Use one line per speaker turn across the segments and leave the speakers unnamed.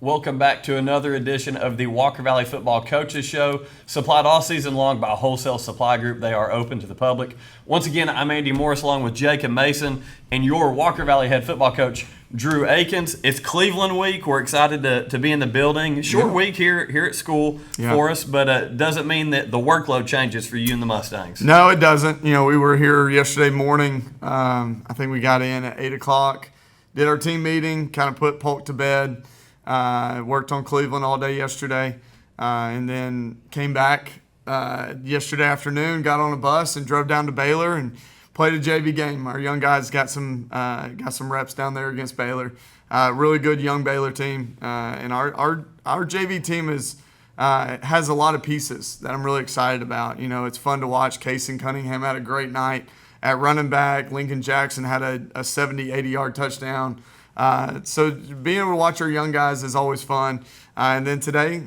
Welcome back to another edition of the Walker Valley Football Coaches Show, supplied all season long by Wholesale Supply Group. They are open to the public. Once again, I'm Andy Morris along with Jacob Mason and your Walker Valley head football coach, Drew Akins. It's Cleveland week. We're excited to be in the building. Short week here at school for us, but doesn't mean that the workload changes for you and the Mustangs.
No, it doesn't. We were here yesterday morning. I think we got in at 8 o'clock, did our team meeting, kind of put Polk to bed. Worked on Cleveland all day yesterday, and then came back yesterday afternoon, got on a bus and drove down to Baylor and played a JV game. Our young guys got some reps down there against Baylor. Really good young Baylor team, and our JV team has a lot of pieces that I'm really excited about. It's fun to watch. Casey Cunningham had a great night at running back. Lincoln Jackson had a 70, 80-yard touchdown. So being able to watch our young guys is always fun. And then today,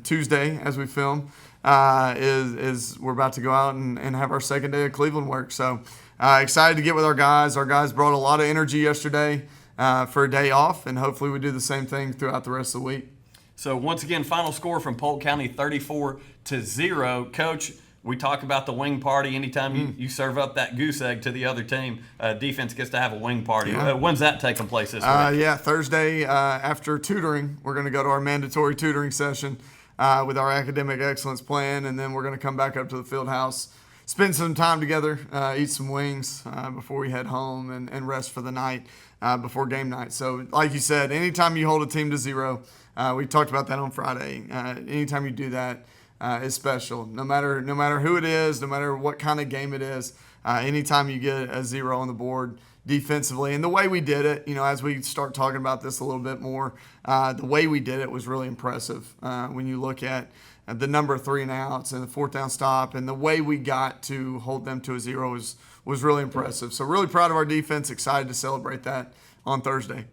Tuesday, as we film, is we're about to go out and have our second day of Cleveland work. So excited to get with our guys. Our guys brought a lot of energy yesterday for a day off, and hopefully we do the same thing throughout the rest of the week.
So once again, final score from Polk County, 34-0. Coach, we talk about the wing party. Anytime you serve up that goose egg to the other team, defense gets to have a wing party.
Yeah.
When's that taking place this week?
Thursday after tutoring. We're going to go to our mandatory tutoring session with our academic excellence plan, and then we're going to come back up to the field house, spend some time together, eat some wings before we head home and rest for the night before game night. So like you said, anytime you hold a team to zero, we talked about that on Friday, anytime you do that, is special. No matter who it is, no matter what kind of game it is, anytime you get a zero on the board defensively, and the way we did it, as we start talking about this a little bit more, the way we did it was really impressive. When you look at the number of 3 and outs and the 4th down stop, and the way we got to hold them to a zero was really impressive. So really proud of our defense. Excited to celebrate that on Thursday.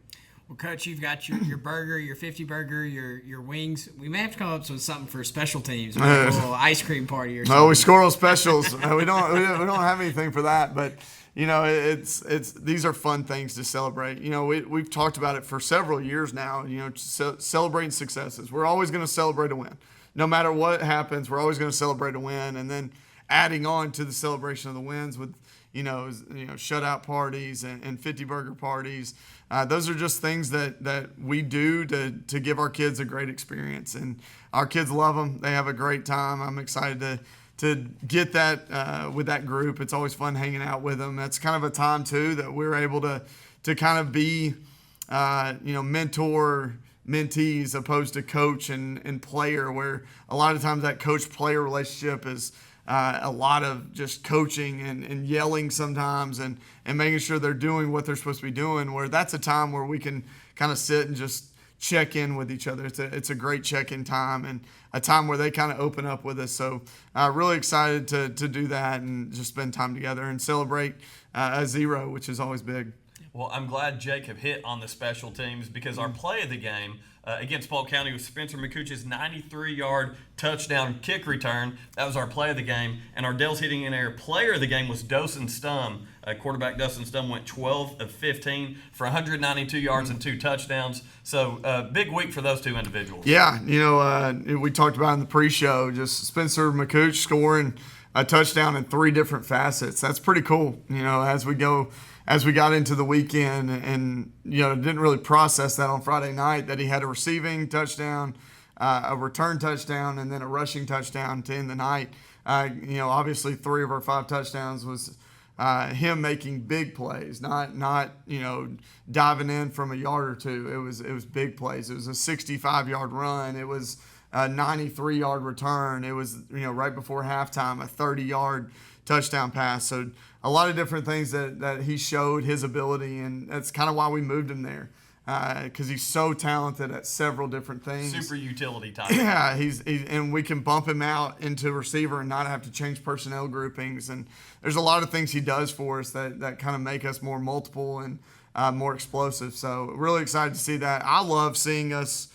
Well, Coach, you've got your burger, your 50 burger, your wings. We may have to come up with something for special teams, like a little ice cream party or something.
No, we score on specials. we don't have anything for that, but it's these are fun things to celebrate. We've talked about it for several years now. Celebrating successes. We're always going to celebrate a win, no matter what happens. We're always going to celebrate a win, and then adding on to the celebration of the wins with shutout parties and 50 burger parties. Those are just things that we do to give our kids a great experience, and our kids love them. They have a great time. I'm excited to get that with that group. It's always fun hanging out with them. That's kind of a time too that we're able to kind of be mentor mentees opposed to coach and player, where a lot of times that coach-player relationship is a lot of just coaching and yelling sometimes and making sure they're doing what they're supposed to be doing, where that's a time where we can kind of sit and just check in with each other. It's a great check-in time and a time where they kind of open up with us. So really excited to do that and just spend time together and celebrate a zero, which is always big.
Well, I'm glad Jacob hit on the special teams, because our play of the game against Polk County was Spencer McCooch's 93-yard touchdown kick return. That was our play of the game. And our Dale's Hitting in Air player of the game was Dawson Stum. Quarterback Dawson Stum went 12 of 15 for 192 yards and 2 touchdowns. So big week for those two individuals.
Yeah, we talked about in the pre-show, just Spencer McCooch scoring a touchdown in 3 different facets. That's pretty cool, as we got into the weekend and didn't really process that on Friday night, that he had a receiving touchdown, a return touchdown, and then a rushing touchdown to end the night. Obviously 3 of our 5 touchdowns was him making big plays, not diving in from a yard or two. It was big plays. It was a 65-yard run. It was a 93-yard return. It was right before halftime, a 30-yard touchdown pass. So a lot of different things that he showed his ability, and that's kind of why we moved him there, because he's so talented at several different things.
Super utility type.
Yeah, and we can bump him out into receiver and not have to change personnel groupings. And there's a lot of things he does for us that kind of make us more multiple and more explosive. So really excited to see that. I love seeing us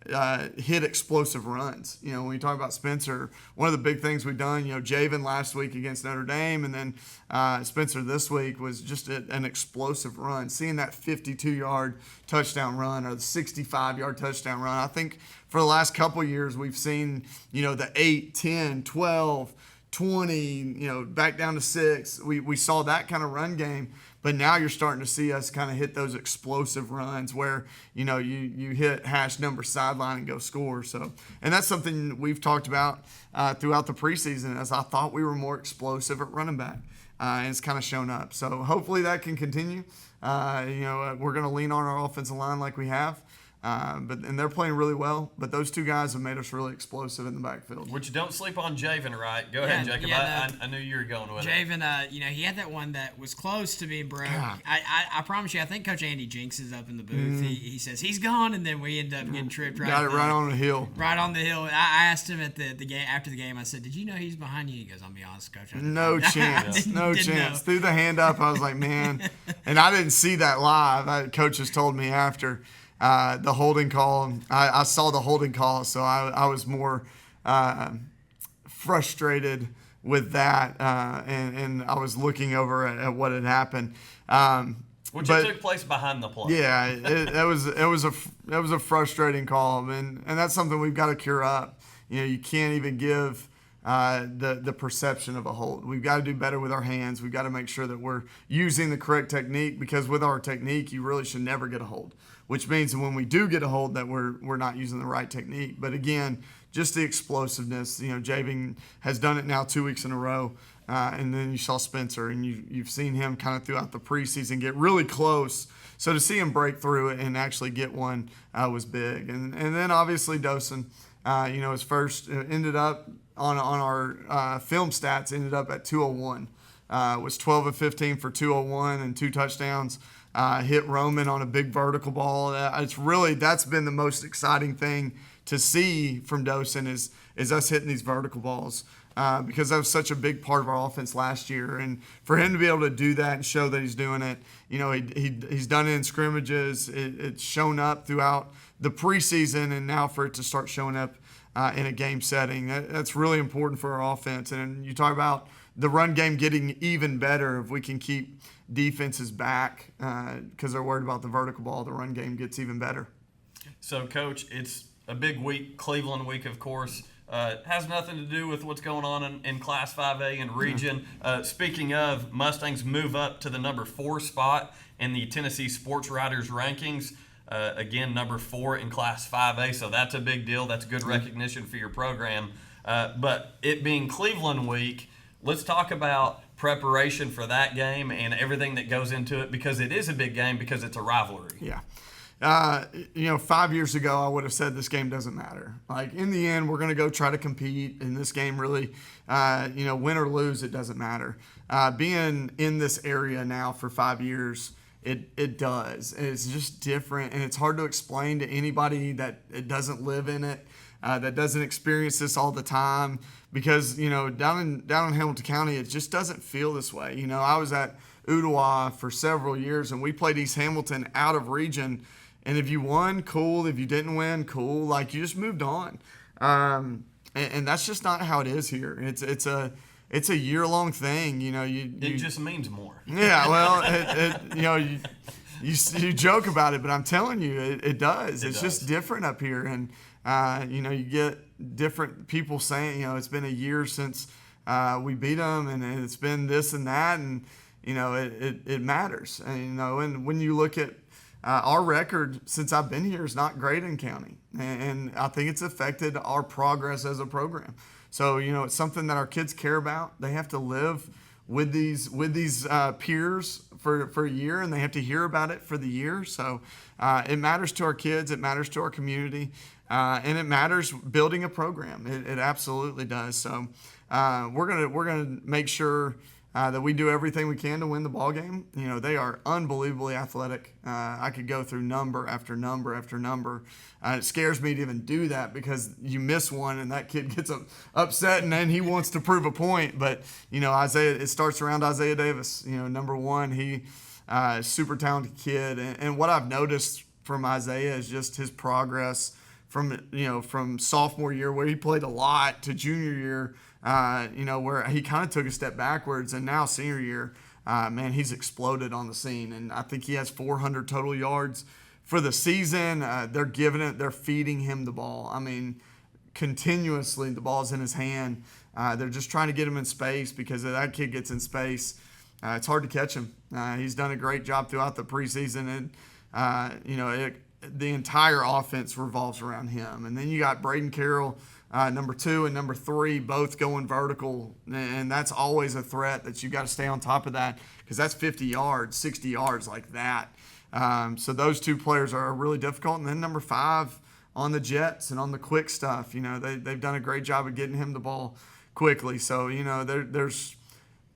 hit explosive runs. You know, when we talk about Spencer, one of the big things we've done, you know, Javen last week against Notre Dame, and then Spencer this week was just an explosive run. Seeing that 52-yard touchdown run or the 65-yard touchdown run, I think for the last couple years we've seen, you know, the 8, 10, 12, 20, you know, back down to 6. We saw that kind of run game, but now you're starting to see us kind of hit those explosive runs where, you know, you hit hash number sideline and go score. So, and that's something we've talked about throughout the preseason, as I thought we were more explosive at running back, and it's kind of shown up. So hopefully that can continue. We're going to lean on our offensive line like we have. And they're playing really well, but those two guys have made us really explosive in the backfield.
Which don't sleep on Javen, right? Go ahead, Jacob. I knew you were going with
Javen, he had that one that was close to being broke. I promise you, I think Coach Andy Jinks is up in the booth. He says he's gone, and then we end up getting tripped right.
Got it right on the hill.
Right on the hill. I asked him at the game after the game. I said, "Did you know he's behind you?" He goes, "I'll be honest, Coach.
No chance. No chance.
Know.
Threw the hand up. I was like, man, and I didn't see that live. Coaches told me after. The holding call, I saw the holding call, so I was more frustrated with that, and I was looking over at what had happened.
Which took place behind the play.
Yeah, it was a frustrating call, and that's something we've got to cure up. You know, you can't even give the perception of a hold. We've got to do better with our hands. We've got to make sure that we're using the correct technique, because with our technique, you really should never get a hold, which means that when we do get a hold that we're not using the right technique. But again, just the explosiveness. You know, Javen has done it now 2 weeks in a row. And then you saw Spencer, and you've seen him kind of throughout the preseason get really close. So to see him break through it and actually get one was big. And then obviously Dosen, his first ended up on our film stats, ended up at 201. Was 12 of 15 for 201 and 2 touchdowns. Hit Roman on a big vertical ball. That's been the most exciting thing to see from Dosen is us hitting these vertical balls. Because that was such a big part of our offense last year, and for him to be able to do that and show that he's doing it, you know, he's done it in scrimmages. It's shown up throughout the preseason, and now for it to start showing up in a game setting, that's really important for our offense. And you talk about the run game getting even better if we can keep defenses back because they're worried about the vertical ball. The run game gets even better.
So, Coach, it's a big week, Cleveland week, of course. Has nothing to do with what's going on in Class 5A and region. Speaking of, Mustangs move up to the number 4 spot in the Tennessee Sports Writers rankings. Again, number 4 in Class 5A, so that's a big deal. That's good recognition for your program. But it being Cleveland week, let's talk about preparation for that game and everything that goes into it, because it is a big game because it's a rivalry.
Yeah. 5 years ago, I would have said this game doesn't matter. Like, in the end, we're going to go try to compete in this game. Really, win or lose, it doesn't matter. Being in this area now for 5 years, it does. It's just different, and it's hard to explain to anybody that it doesn't live in it, that doesn't experience this all the time. Because down in Hamilton County, it just doesn't feel this way. I was at Ottawa for several years, and we played East Hamilton out of region. And if you won, cool. If you didn't win, cool. Like, you just moved on. And that's just not how it is here. It's a year-long thing. It
just means more.
Yeah, well, you joke about it, but I'm telling you, it does. It's just different up here. And, you get different people saying, it's been a year since we beat them, and it's been this and that. And, it matters. And when you look at our record since I've been here is not great in county, and I think it's affected our progress as a program. So it's something that our kids care about. They have to live with these peers for a year, and they have to hear about it for the year. So it matters to our kids, it matters to our community, and it matters building a program. It absolutely does. So we're gonna make sure that we do everything we can to win the ball game. They are unbelievably athletic. I could go through number after number after number. It scares me to even do that, because you miss one and that kid gets upset, and then he wants to prove a point. But Isaiah, it starts around Isaiah Davis. Number 1, he super talented kid, and what I've noticed from Isaiah is just his progress from sophomore year where he played a lot to junior year, where he kind of took a step backwards, and now senior year, man, he's exploded on the scene. And I think he has 400 total yards for the season. They're feeding him the ball. I mean, continuously the ball's in his hand. They're just trying to get him in space, because if that kid gets in space, it's hard to catch him. He's done a great job throughout the preseason, and the entire offense revolves around him. And then you got Braden Carroll, number 2 and number 3, both going vertical, and that's always a threat that you got to stay on top of that, because that's 50 yards, 60 yards like that. So those 2 players are really difficult. And then number 5 on the jets and on the quick stuff, they've done a great job of getting him the ball quickly. So there's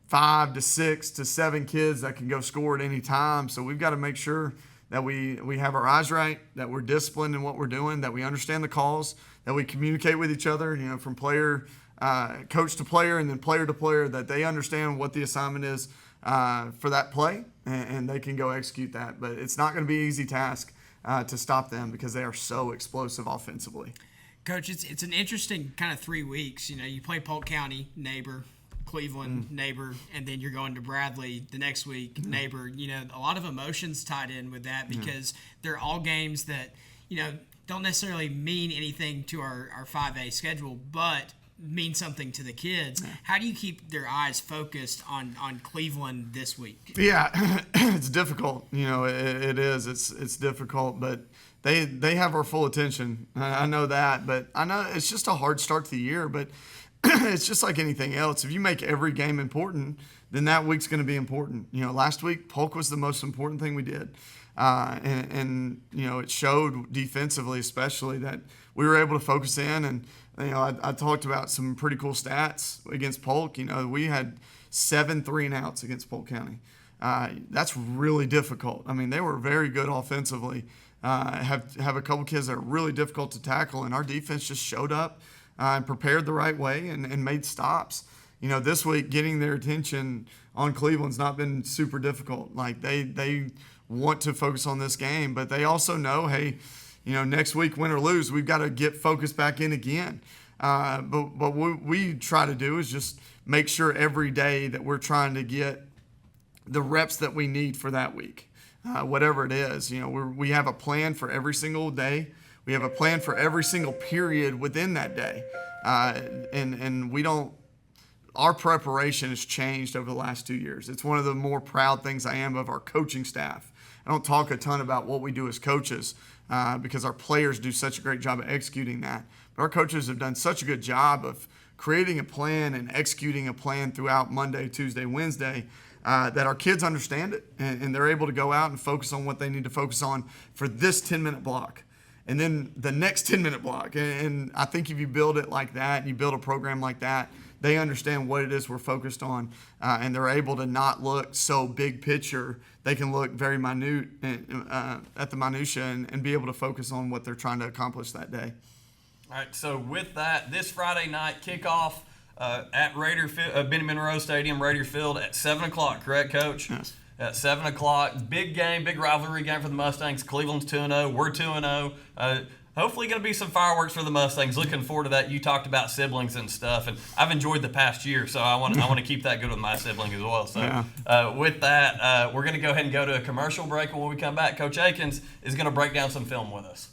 5 to 6 to 7 kids that can go score at any time. So we've got to make sure that we have our eyes right, that we're disciplined in what we're doing, that we understand the calls, that we communicate with each other, from coach to player, and then player to player, that they understand what the assignment is for that play, and they can go execute that. But it's not going to be an easy task to stop them, because they are so explosive offensively.
Coach, it's an interesting kind of 3 weeks. You play Polk County, neighbor, Cleveland, neighbor, and then you're going to Bradley the next week, neighbor. A lot of emotions tied in with that, because they're all games that, don't necessarily mean anything to our 5A schedule, but mean something to the kids. How do you keep their eyes focused on Cleveland this week?
Yeah, it's difficult. It is. It's difficult, but they have our full attention. I know that, but I know it's just a hard start to the year, but it's just like anything else. If you make every game important, then that week's going to be important. Last week, Polk was the most important thing we did. And it showed defensively, especially, that we were able to focus in. And, I talked about some pretty cool stats against Polk. We had 7 3-and-outs against Polk County. That's really difficult. I mean, they were very good offensively. Have a couple kids that are really difficult to tackle, and our defense just showed up and prepared the right way and made stops. This week, getting their attention on Cleveland's not been super difficult. Like, they want to focus on this game, but they also know, hey, next week, win or lose, we've got to get focused back in again. But what we try to do is just make sure every day that we're trying to get the reps that we need for that week, whatever it is. We have a plan for every single day. We have a plan for every single period within that day. And we don't – our preparation has changed over the last 2 years. It's one of the more proud things I am of our coaching staff. I don't talk a ton about what we do as coaches because our players do such a great job of executing that. But our coaches have done such a good job of creating a plan and executing a plan throughout Monday, Tuesday, Wednesday, that our kids understand it, and they're able to go out and focus on what they need to focus on for this 10-minute block. And then the next 10-minute block. And I think if you build it like that, and you build a program like that, they understand what it is we're focused on, and they're able to not look so big picture. They can look very minute at the minutia and be able to focus on what they're trying to accomplish that day.
All right, so with that, this Friday night kickoff at Benny Monroe Stadium, Raider Field at 7 o'clock, correct, Coach?
Yes.
At 7 o'clock, big game, big rivalry game for the Mustangs. Cleveland's 2-0, we're 2-0. Hopefully going to be some fireworks for the Mustangs. Looking forward to that. You talked about siblings and stuff, and I've enjoyed the past year, so I want to keep that good with my sibling as well. So with that, we're going to go ahead and go to a commercial break, and when we come back, Coach Akins is going to break down some film with us.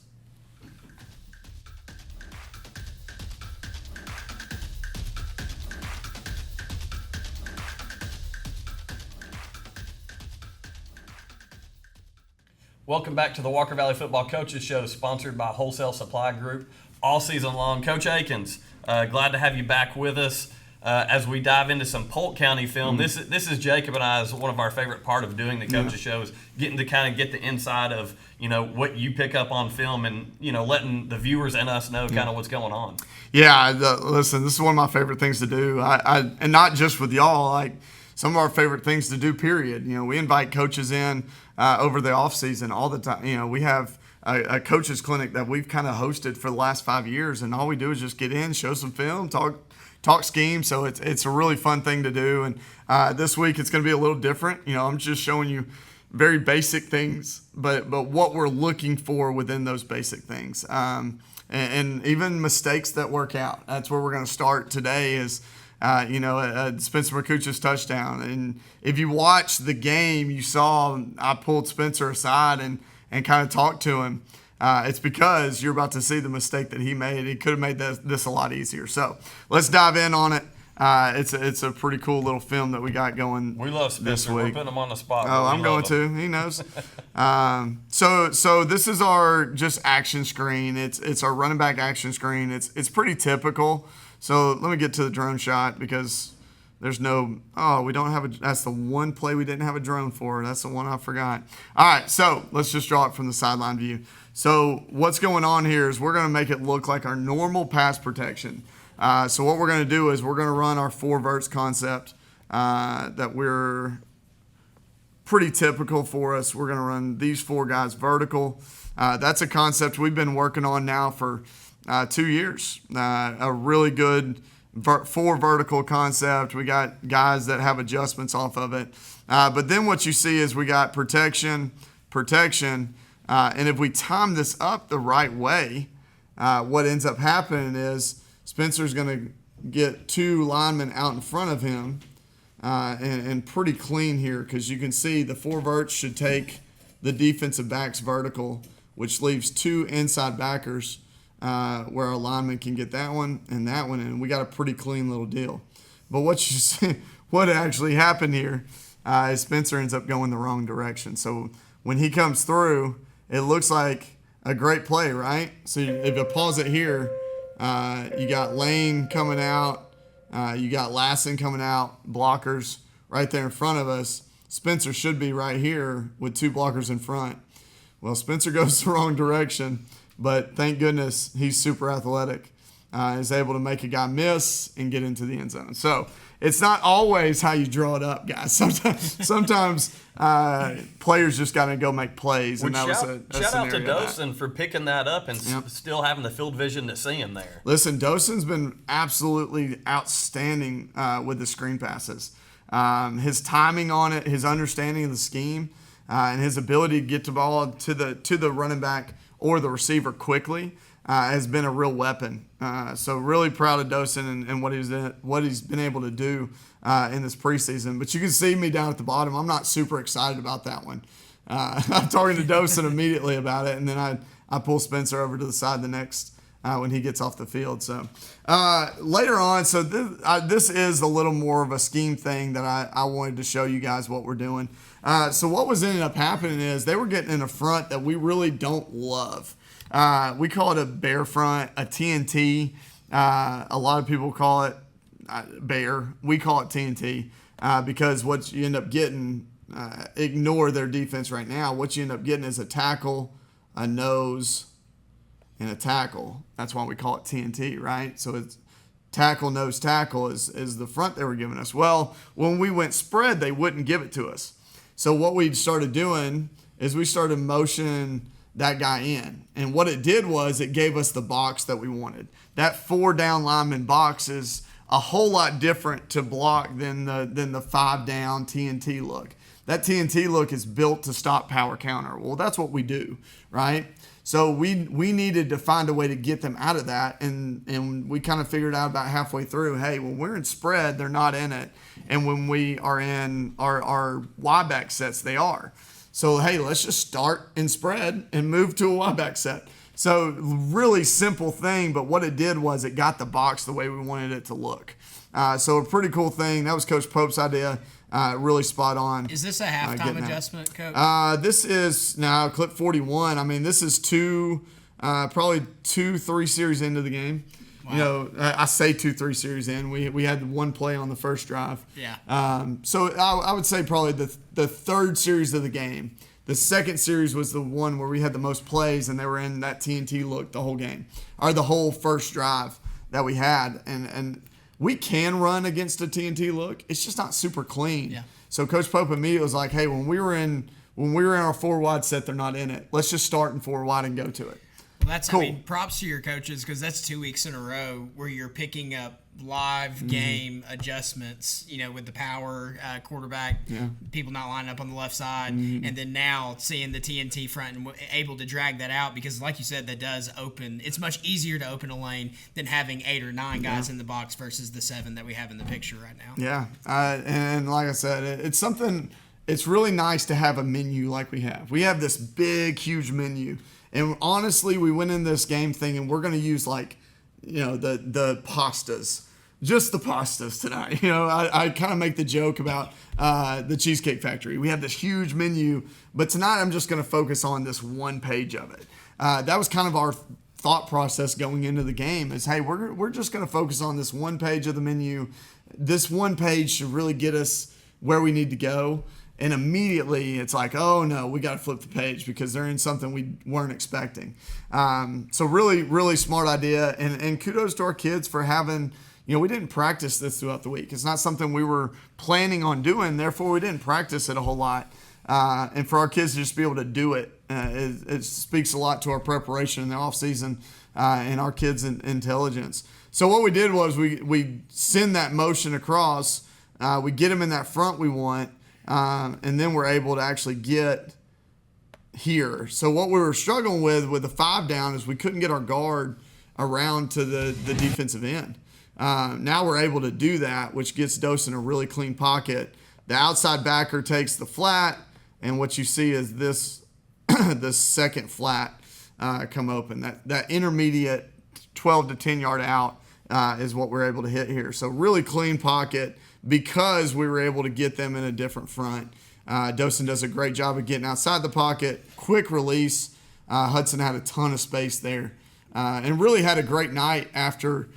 Welcome back to the Walker Valley Football Coaches Show, sponsored by Wholesale Supply Group all season long. Coach Akins, glad to have you back with us as we dive into some Polk County film. This is Jacob and I's one of our favorite part of doing the Coaches Show, is getting to kind of get the inside of what you pick up on film, and letting the viewers and us know kind of what's going on.
Yeah, listen, this is one of my favorite things to do. I and not just with y'all, like some of our favorite things to do, period. We invite coaches in over the off season all the time. We have a coaches clinic that we've kind of hosted for the last 5 years, and all we do is just get in, show some film, talk scheme. So it's a really fun thing to do. And this week it's going to be a little different. I'm just showing you very basic things, but what we're looking for within those basic things. And even mistakes that work out. That's where we're going to start today is, Spencer McCucha's touchdown. And if you watch the game, you saw I pulled Spencer aside and kind of talked to him. It's because you're about to see the mistake that he made. He could have made this a lot easier. So let's dive in on it. It's a pretty cool little film that we got going.
We love Spencer. We're putting him on the spot.
Oh, I'm going to. He knows. So this is our just action screen. It's our running back action screen. It's pretty typical. So let me get to the drone shot because there's no. Oh, we don't have a. That's the one play we didn't have a drone for. That's the one I forgot. All right, so let's just draw it from the sideline view. So what's going on here is we're going to make it look like our normal pass protection. So what we're going to do is we're going to run our 4 verts concept that we're pretty typical for us. We're going to run these 4 guys vertical. That's a concept we've been working on now for 2 years. A really good 4 vertical concept. We got guys that have adjustments off of it. But then what you see is we got protection, and if we time this up the right way, what ends up happening is Spencer's going to get 2 linemen out in front of him and pretty clean here because you can see the 4 verts should take the defensive backs vertical, which leaves 2 inside backers where our lineman can get that one, and we got a pretty clean little deal. But what you see, what actually happened here is Spencer ends up going the wrong direction. So when he comes through, it looks like a great play, right? So if you pause it here, you got Lane coming out, you got Lassen coming out, blockers right there in front of us. Spencer should be right here with 2 blockers in front. Well, Spencer goes the wrong direction, but thank goodness he's super athletic, is able to make a guy miss and get into the end zone. So it's not always how you draw it up, guys. Sometimes players just got to go make plays. And that was a
shout out to
scenario
Dosen for picking that up and still having the field vision to see him there.
Listen, Dosen's been absolutely outstanding with the screen passes. His timing on it, his understanding of the scheme, and his ability to get the ball to the running back or the receiver quickly has been a real weapon. So really proud of Dosen and what he's been able to do in this preseason. But you can see me down at the bottom. I'm not super excited about that one. I'm talking to Dosen immediately about it, and then I pull Spencer over to the side the next when he gets off the field. So later on, so this is a little more of a scheme thing that I wanted to show you guys what we're doing. So what was ended up happening is they were getting in a front that we really don't love. We call it a bear front, a TNT. A lot of people call it bear. We call it TNT because what you end up getting, ignore their defense right now. What you end up getting is a tackle, a nose, and a tackle. That's why we call it TNT, right? So it's tackle, nose, tackle is the front they were giving us. Well, when we went spread, they wouldn't give it to us. So what we started doing is we started motioning that guy in. And what it did was it gave us the box that we wanted. That 4 down lineman box is a whole lot different to block than the 5 down TNT look. That TNT look is built to stop power counter. Well, that's what we do, right? So we needed to find a way to get them out of that, and we kind of figured out about halfway through, hey, when we're in spread, they're not in it. And when we are in our Y-back sets, they are. So, hey, let's just start in spread and move to a Y-back set. So really simple thing, but what it did was it got the box the way we wanted it to look. So a pretty cool thing. That was Coach Pope's idea. Really spot on.
Is this a halftime adjustment, Coach?
This is now clip 41. I mean, this is probably 2-3 series into the game. Wow. You know, I say 2-3 series in. We had 1 play on the first drive.
Yeah.
So I would say probably the 3rd series of the game. The 2nd series was the one where we had the most plays, and they were in that TNT look the whole game, or the whole first drive that we had. And we can run against a TNT look. It's just not super clean.
Yeah.
So Coach Pope immediately was like, hey, when we were in our 4 wide set, they're not in it. Let's just start in 4 wide and go to it.
That's,
Cool.
I mean, props to your coaches, because that's 2 weeks in a row where you're picking up live game adjustments, with the power quarterback, people not lining up on the left side, and then now seeing the TNT front and able to drag that out, because like you said, that does open. It's much easier to open a lane than having 8 or 9 guys in the box versus the 7 that we have in the picture right now.
Yeah, and like I said, it's something. It's really nice to have a menu like we have. We have this big, huge menu, and honestly, we went in this game thinking we're going to use the pastas, just the pastas tonight. I kind of make the joke about the Cheesecake Factory. We have this huge menu, but tonight I'm just going to focus on this one page of it. That was kind of our thought process going into the game is, hey, we're just going to focus on this one page of the menu. This one page should really get us where we need to go. And immediately it's like, oh no, we got to flip the page because they're in something we weren't expecting. So really, really smart idea. And kudos to our kids for having, we didn't practice this throughout the week. It's not something we were planning on doing. Therefore, we didn't practice it a whole lot. And for our kids to just be able to do it, it speaks a lot to our preparation in the off season and our kids' intelligence. So what we did was we send that motion across. We get them in that front we want. And then we're able to actually get here. So what we were struggling with the 5 down is we couldn't get our guard around to the defensive end. Now we're able to do that, which gets Dosen a really clean pocket. The outside backer takes the flat, and what you see is this second flat come open. That intermediate 12 to 10 yard out is what we're able to hit here. So really clean pocket, because we were able to get them in a different front. Dosen does a great job of getting outside the pocket, quick release. Hudson had a ton of space there, and really had a great night after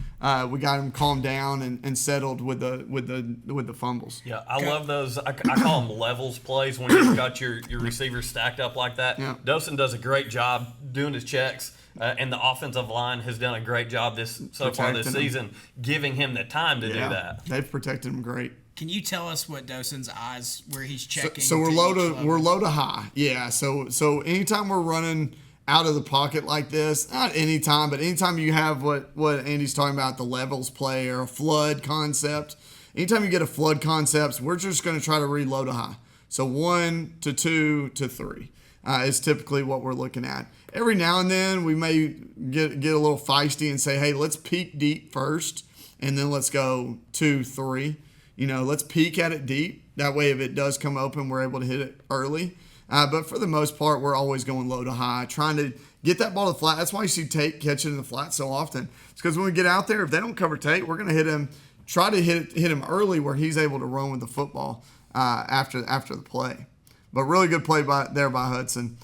we got him calmed down and settled with the fumbles.
Yeah, I love those. I call them levels plays when you've got your receivers stacked up like that.
Yeah.
Dosen does a great job doing his checks. And the offensive line has done a great job so far this season, giving him the time to do that.
They've protected him great.
Can you tell us what Dosen's eyes, where he's checking?
So we're low to high. Yeah. So anytime we're running out of the pocket like this, not anytime, but anytime you have what Andy's talking about, the levels play or a flood concept. Anytime you get a flood concept, we're just going to try to read low to high. So 1 to 2 to 3. Is typically what we're looking at. Every now and then we may get a little feisty and say, hey, let's peek deep first, and then let's go 2, 3. Let's peek at it deep. That way, if it does come open, we're able to hit it early. But for the most part, we're always going low to high, trying to get that ball to the flat. That's why you see Tate catch it in the flat so often. It's because when we get out there, if they don't cover Tate, we're going to hit him, try to hit him early where he's able to run with the football after the play. But really good play by Hudson.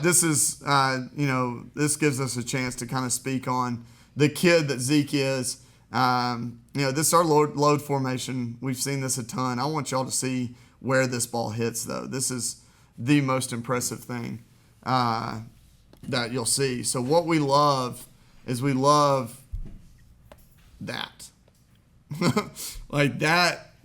This is, this gives us a chance to kind of speak on the kid that Zeke is. This is our load formation. We've seen this a ton. I want y'all to see where this ball hits, though. This is the most impressive thing that you'll see. So what we love is that. Like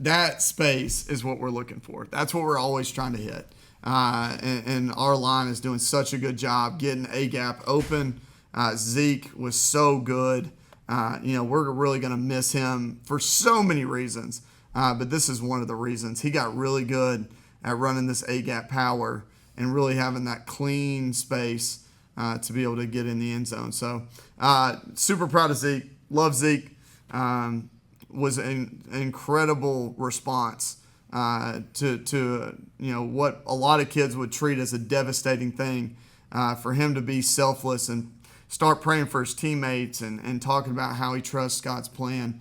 that space is what we're looking for. That's what we're always trying to hit. And our line is doing such a good job getting A-gap open. Zeke was so good. We're really going to miss him for so many reasons. But this is one of the reasons. He got really good at running this A-gap power and really having that clean space to be able to get in the end zone. So super proud of Zeke. Love Zeke. Was an incredible response to what a lot of kids would treat as a devastating thing. For him to be selfless and start praying for his teammates and talking about how he trusts God's plan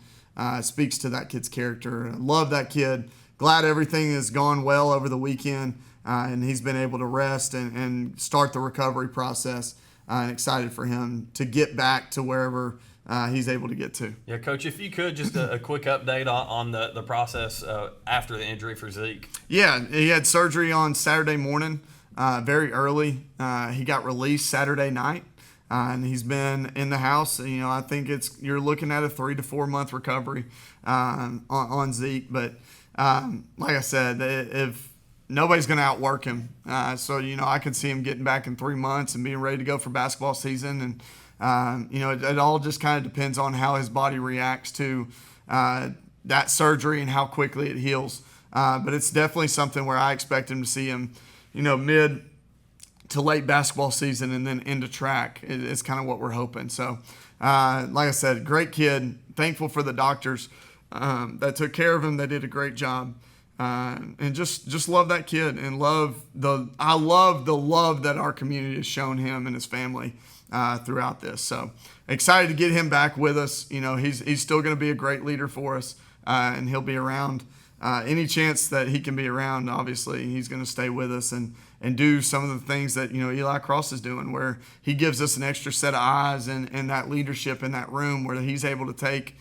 speaks to that kid's character. I love that kid. Glad everything has gone well over the weekend and he's been able to rest and start the recovery process. And excited for him to get back to wherever he's able to get to.
Yeah, Coach, if you could, just a quick update on the process after the injury for Zeke.
Yeah, he had surgery on Saturday morning, very early. He got released Saturday night, and he's been in the house. I think you're looking at a 3 to 4 month recovery on Zeke. But like I said, if nobody's going to outwork him. So, I can see him getting back in 3 months and being ready to go for basketball season. And, it all just kind of depends on how his body reacts to that surgery and how quickly it heals. But it's definitely something where I expect him to see him, mid to late basketball season and then into track. It's kind of what we're hoping. So, like I said, great kid. Thankful for the doctors that took care of him. They did a great job. And just love that kid and I love the love that our community has shown him and his family throughout this. So excited to get him back with us. He's still going to be a great leader for us, and he'll be around any chance that he can be around. Obviously, he's going to stay with us and do some of the things that Eli Cross is doing, where he gives us an extra set of eyes and that leadership in that room, where he's able to take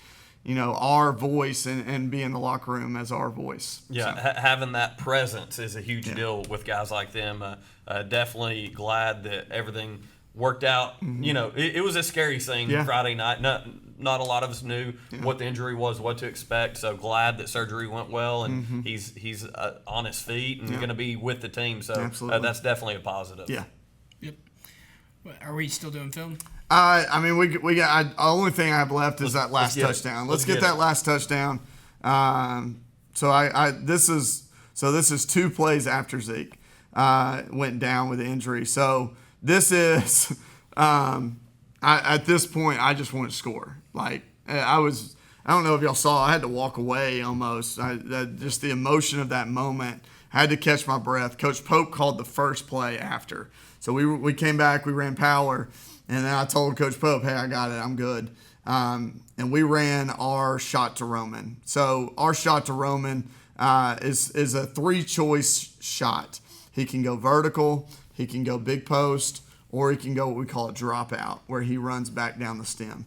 our voice and be in the locker room as our voice.
Yeah,
So.
Having that presence is a huge deal with guys like them. Definitely glad that everything worked out.
Mm-hmm.
It was a scary thing Friday night. Not a lot of us knew what the injury was, what to expect. So glad that surgery went well, and he's on his feet and going to be with the team. So that's definitely a positive.
Yeah.
Yep. Are we still doing film?
We got. The only thing I have left is that last touchdown. Let's get that last touchdown. This is 2 plays after Zeke went down with the injury. So this is at this point I just want to score. Like I don't know if y'all saw. I had to walk away almost. Just the emotion of that moment. I had to catch my breath. Coach Polk called the first play after. So we came back. We ran power. And then I told Coach Pope, hey, I got it. I'm good. And we ran our shot to Roman. So our shot to Roman is a 3-choice shot. He can go vertical, he can go big post, or he can go what we call a dropout, where he runs back down the stem.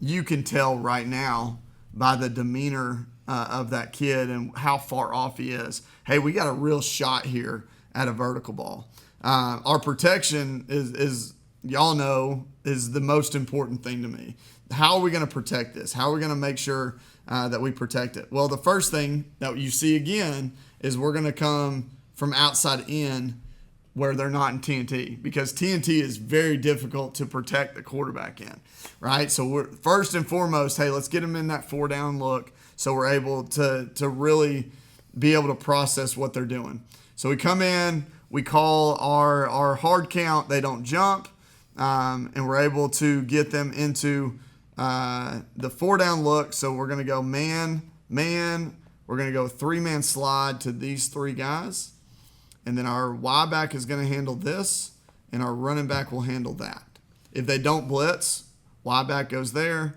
You can tell right now by the demeanor of that kid and how far off he is. Hey, we got a real shot here at a vertical ball. Our protection is y'all know, is the most important thing to me. How are we going to protect this? How are we going to make sure that we protect it? Well, the first thing that you see again is we're going to come from outside in where they're not in TNT, because TNT is very difficult to protect the quarterback in, right? So we're first and foremost, hey, let's get them in that 4-down look so we're able to really be able to process what they're doing. So we come in, we call our hard count, they don't jump. And we're able to get them into the 4-down look. So we're going to go man. We're going to go 3-man slide to these 3 guys. And then our Y back is going to handle this, and our running back will handle that. If they don't blitz, Y back goes there,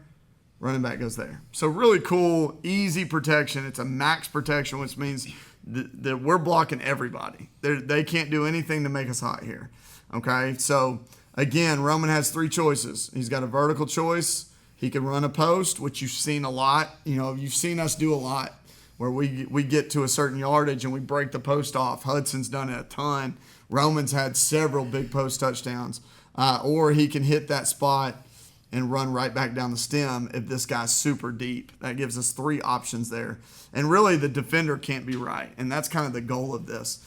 running back goes there. So really cool, easy protection. It's a max protection, which means that we're blocking everybody. They can't do anything to make us hot here. Okay, so again, Roman has 3 choices. He's got a vertical choice. He can run a post, which you've seen a lot. You've seen us do a lot where we get to a certain yardage and we break the post off. Hudson's done it a ton. Roman's had several big post touchdowns. Or he can hit that spot and run right back down the stem if this guy's super deep. That gives us 3 options there. And really, the defender can't be right. And that's kind of the goal of this.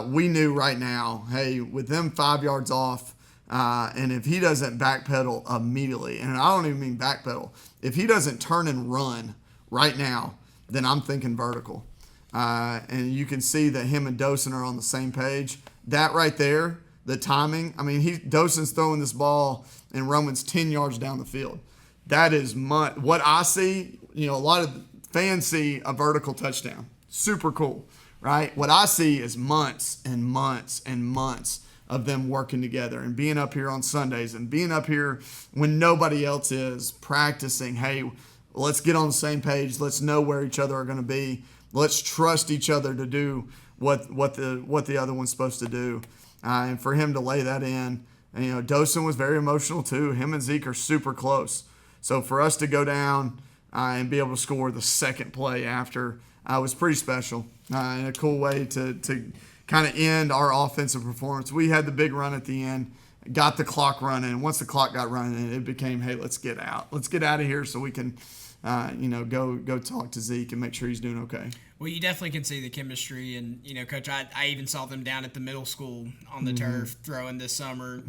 We knew right now, hey, with them 5 yards off, and if he doesn't backpedal immediately, and I don't even mean backpedal, if he doesn't turn and run right now, then I'm thinking vertical. And you can see that him and Dosen are on the same page. That right there, the timing, Dosen's throwing this ball and Roman's 10 yards down the field. That is what I see. A lot of fans see a vertical touchdown. Super cool, right? What I see is months and months and months of them working together and being up here on Sundays and being up here when nobody else is, practicing. Hey, let's get on the same page. Let's know where each other are going to be. Let's trust each other to do what the other one's supposed to do. And for him to lay that in, and, Dosen was very emotional too. Him and Zeke are super close. So for us to go down and be able to score the second play after was pretty special and a cool way to kind of end our offensive performance. We had the big run at the end, got the clock running. And once the clock got running, it became, hey, let's get out. Let's get out of here so we can go talk to Zeke and make sure he's doing okay.
Well, you definitely can see the chemistry, and Coach, I even saw them down at the middle school on the turf throwing this summer.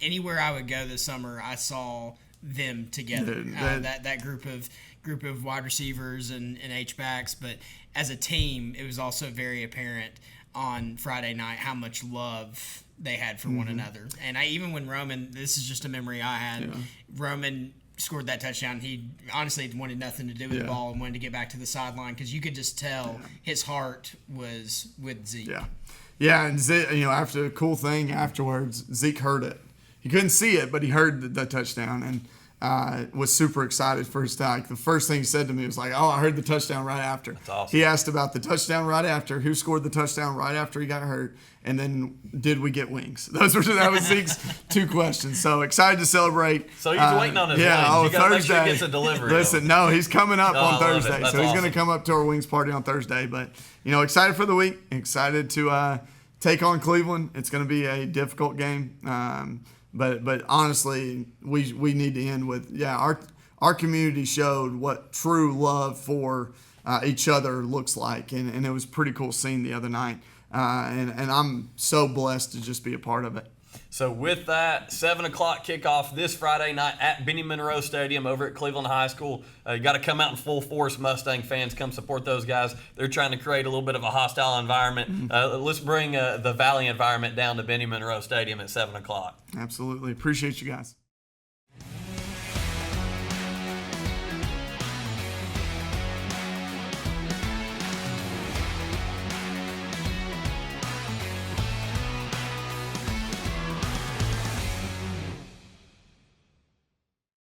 Anywhere I would go this summer, I saw them together. That group of wide receivers and H-backs, but as a team, it was also very apparent on Friday night how much love they had for one another. And even when Roman, this is just a memory I had, Roman scored that touchdown, he honestly wanted nothing to do with the ball and wanted to get back to the sideline because you could just tell his heart was with Zeke.
Yeah, and Zeke, after the cool thing afterwards, Zeke heard it. He couldn't see it, but he heard the touchdown and was super excited for his tag. The first thing he said to me was like, "Oh, I heard the touchdown right after."
That's awesome.
He asked about the touchdown right after, who scored the touchdown right after he got hurt, and then did we get wings? That was Zeke's 2 questions. So excited to celebrate.
So he's waiting on his wings. You gotta make sure he gets a delivery.
Listen, no, he's coming up on Thursday, so he's
awesome.
going to come up to our wings party on Thursday. But excited for the week, excited to take on Cleveland. It's going to be a difficult game. But honestly, we need to end with our community showed what true love for each other looks like, and it was pretty cool seeing the other night, and I'm so blessed to just be a part of it.
So with that, 7 o'clock kickoff this Friday night at Benny Monroe Stadium over at Cleveland High School. You got to come out in full force, Mustang fans. Come support those guys. They're trying to create a little bit of a hostile environment. Let's bring the Valley environment down to Benny Monroe Stadium at 7 o'clock.
Absolutely. Appreciate you guys.